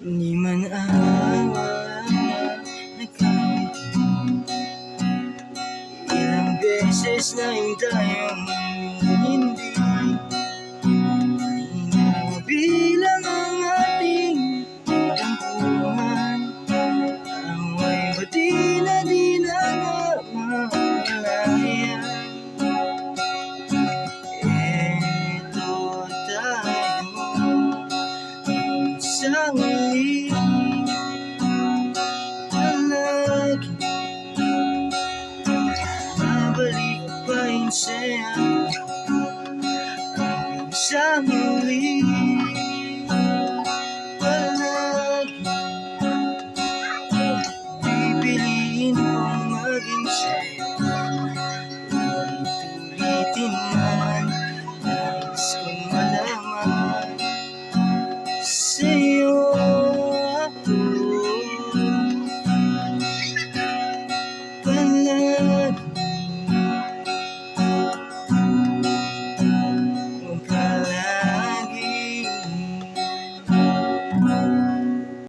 Di man aawa na kahit ilang beses na hintayang hindi bilang ang ating tampuhan. Away ba di na mamalayan? Eto tayo sa uli na lagi mabalik pa yung saya.